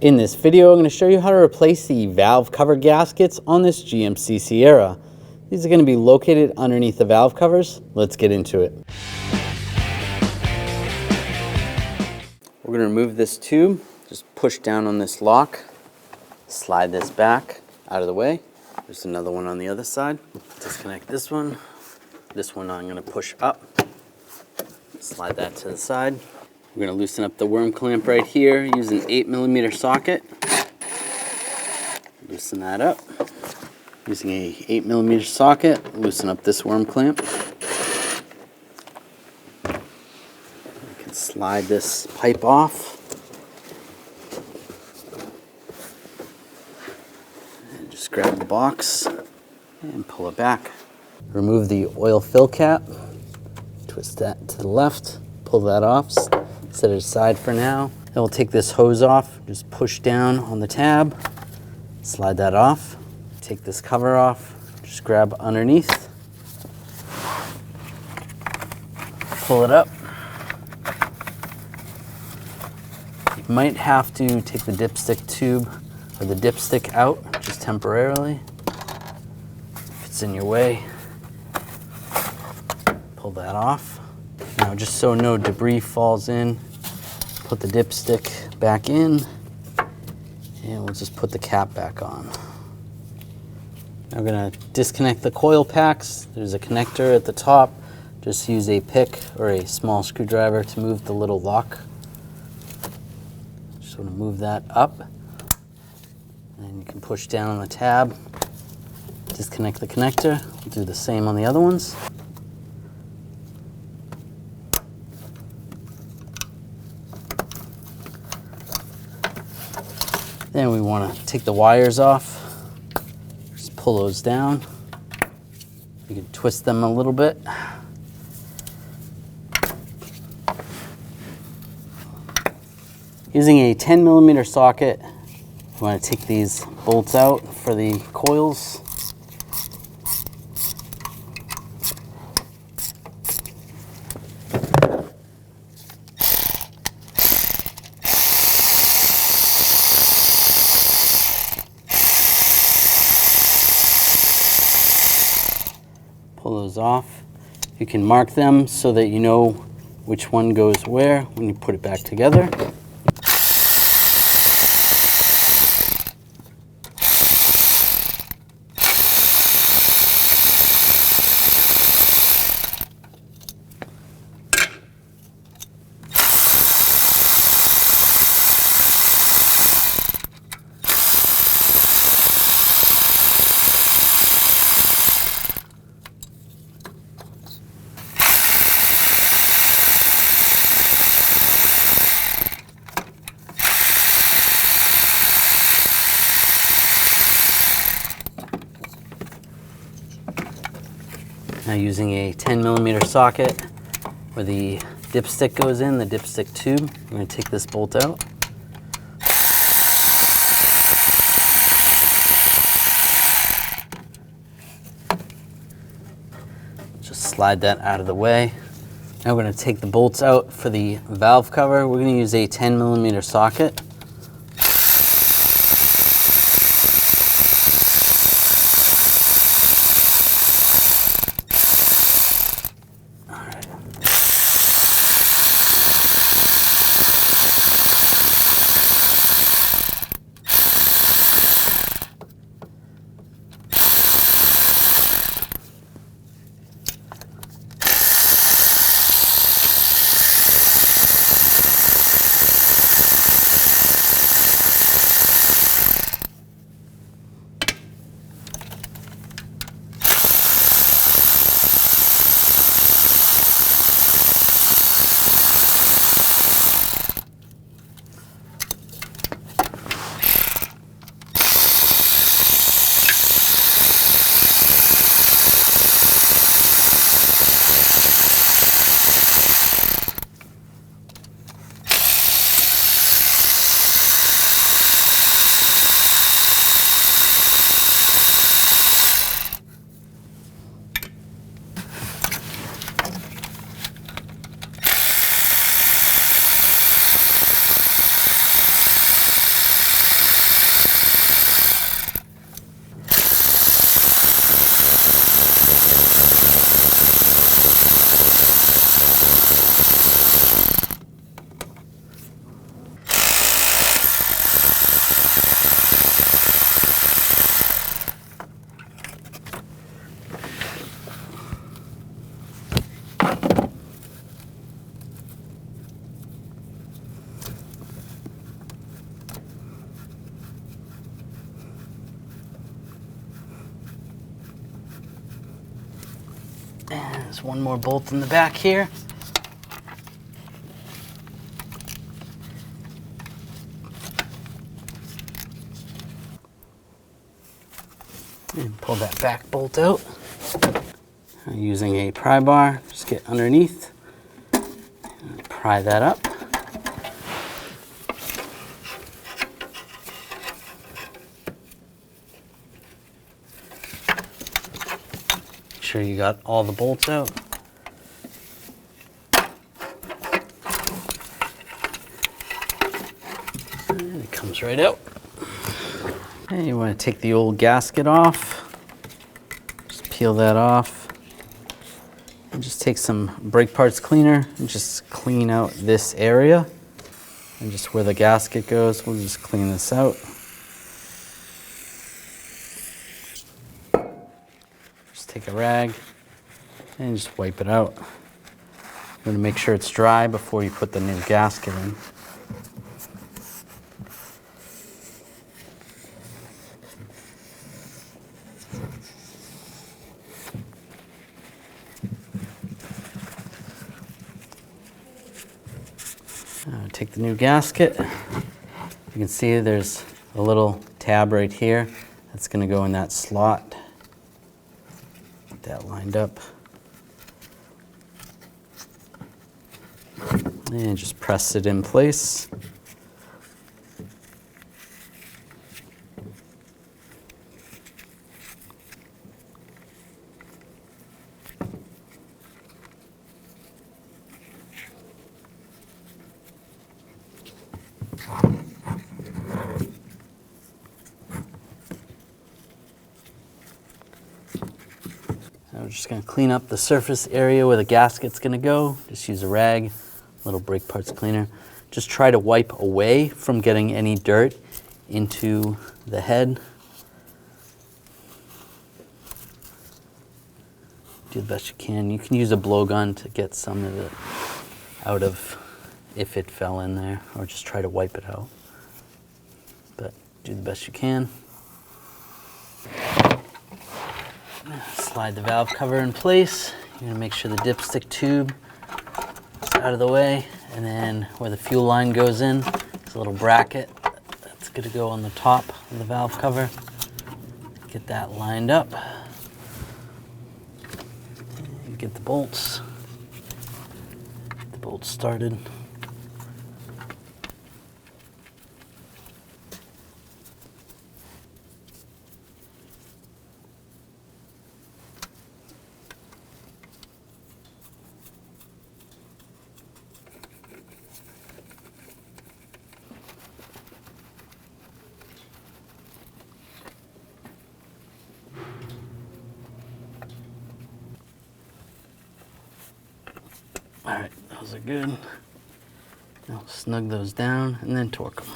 In this video, I'm going to show you how to replace the valve cover gaskets on this GMC Sierra. These are going to be located underneath the valve covers. Let's get into it. We're going to remove this tube. Just push down on this lock. Slide this back out of the way. There's another one on the other side. Disconnect this one. This one I'm going to push up. Slide that to the side. We're going to loosen up the worm clamp right here using an 8mm socket. Loosen that up. Using a 8mm socket, loosen up this worm clamp. You can slide this pipe off. And just grab the box and pull it back. Remove the oil fill cap. Twist that to the left. Pull that off. Set it aside for now. Then we'll take this hose off, just push down on the tab, slide that off, take this cover off, just grab underneath, pull it up. You might have to take the dipstick tube or the dipstick out just temporarily. If it's in your way, pull that off. Now, just so no debris falls in, put the dipstick back in, and we'll just put the cap back on. Now we're going to disconnect the coil packs. There's a connector at the top. Just use a pick or a small screwdriver to move the little lock. Just want to move that up, and you can push down on the tab, disconnect the connector. We'll do the same on the other ones. Then we want to take the wires off, just pull those down. You can twist them a little bit. Using a 10mm socket, we want to take these bolts out for the coils. Pull those off. You can mark them so that you know which one goes where when you put it back together. Now, using a 10mm socket where the dipstick goes in, the dipstick tube, we're going to take this bolt out. Just slide that out of the way. Now we're going to take the bolts out for the valve cover. We're going to use a 10mm socket. There's one more bolt in the back here. And pull that back bolt out. Using a pry bar, just get underneath, and pry that up. Make sure you got all the bolts out. And it comes right out. And you want to take the old gasket off. Just peel that off. And just take some brake parts cleaner and just clean out this area. And just where the gasket goes, we'll just clean this out. Just take a rag and just wipe it out. You want to make sure it's dry before you put the new gasket in. Take the new gasket. You can see there's a little tab right here that's going to go in that slot. Get that lined up. And just press it in place. So we're just going to clean up the surface area where the gasket's going to go. Just use a rag, little brake parts cleaner. Just try to wipe away from getting any dirt into the head. Do the best you can. You can use a blowgun to get some of it out of if it fell in there, or just try to wipe it out. But do the best you can. Slide the valve cover in place. You're going to make sure the dipstick tube is out of the way, and then where the fuel line goes in, there's a little bracket that's going to go on the top of the valve cover. Get that lined up. And get the bolts started. All right, those are good. Now snug those down and then torque them.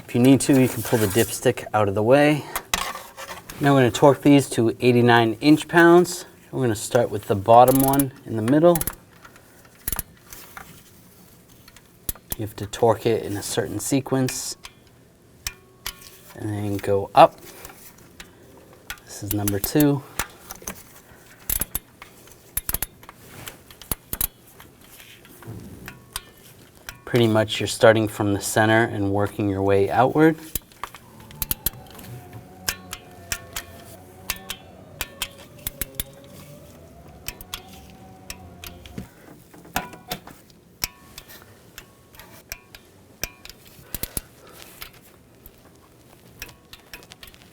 If you need to, you can pull the dipstick out of the way. Now we're going to torque these to 89 inch-pounds. We're going to start with the bottom one in the middle. You have to torque it in a certain sequence and then go up. This is number 2. Pretty much you're starting from the center and working your way outward.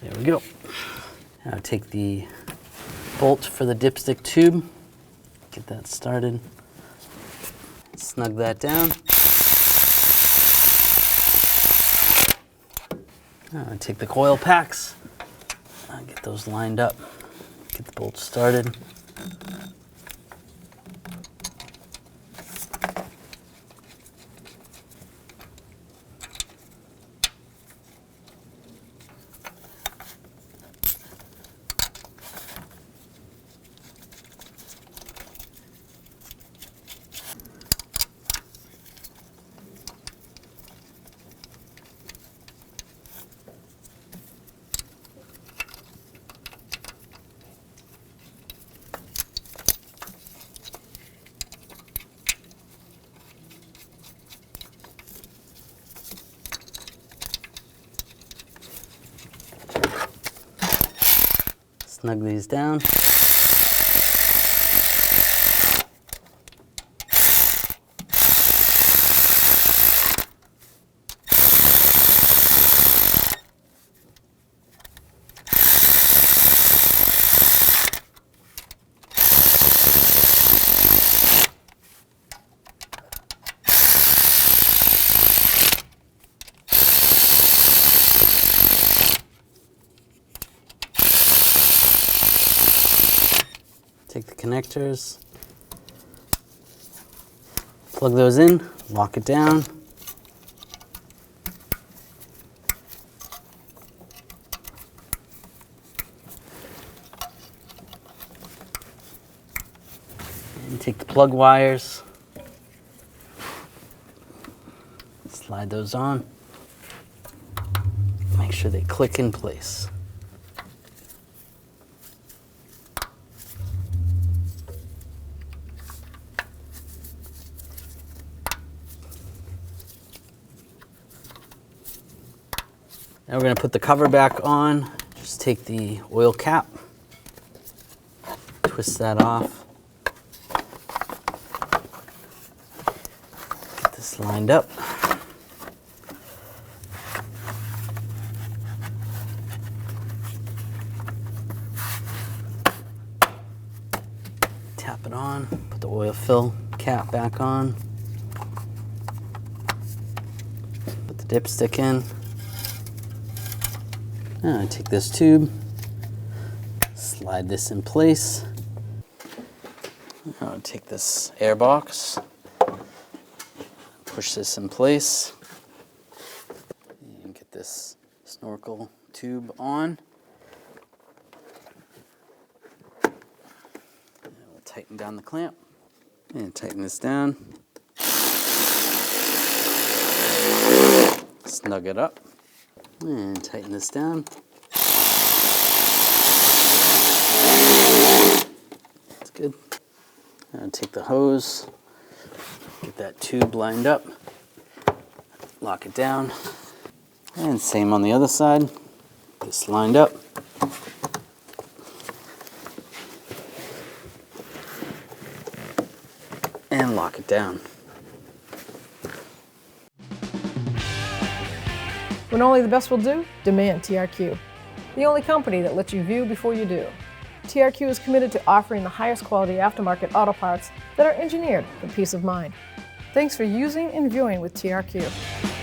There we go. Now take the bolt for the dipstick tube, get that started, snug that down. Take the coil packs, get those lined up, get the bolts started. Snug these down. Take the connectors, plug those in, lock it down. And take the plug wires, slide those on, make sure they click in place. Now we're going to put the cover back on. Just take the oil cap, twist that off, get this lined up. Tap it on, put the oil fill cap back on, put the dipstick in. Now take this tube, slide this in place. Now take this air box, push this in place, and get this snorkel tube on. And we'll tighten down the clamp and tighten this down. Snug it up. And tighten this down. That's good. Now take the hose, get that tube lined up, lock it down, and same on the other side. This lined up. And lock it down. When only the best will do, demand TRQ. The only company that lets you view before you do. TRQ is committed to offering the highest quality aftermarket auto parts that are engineered for peace of mind. Thanks for using and viewing with TRQ.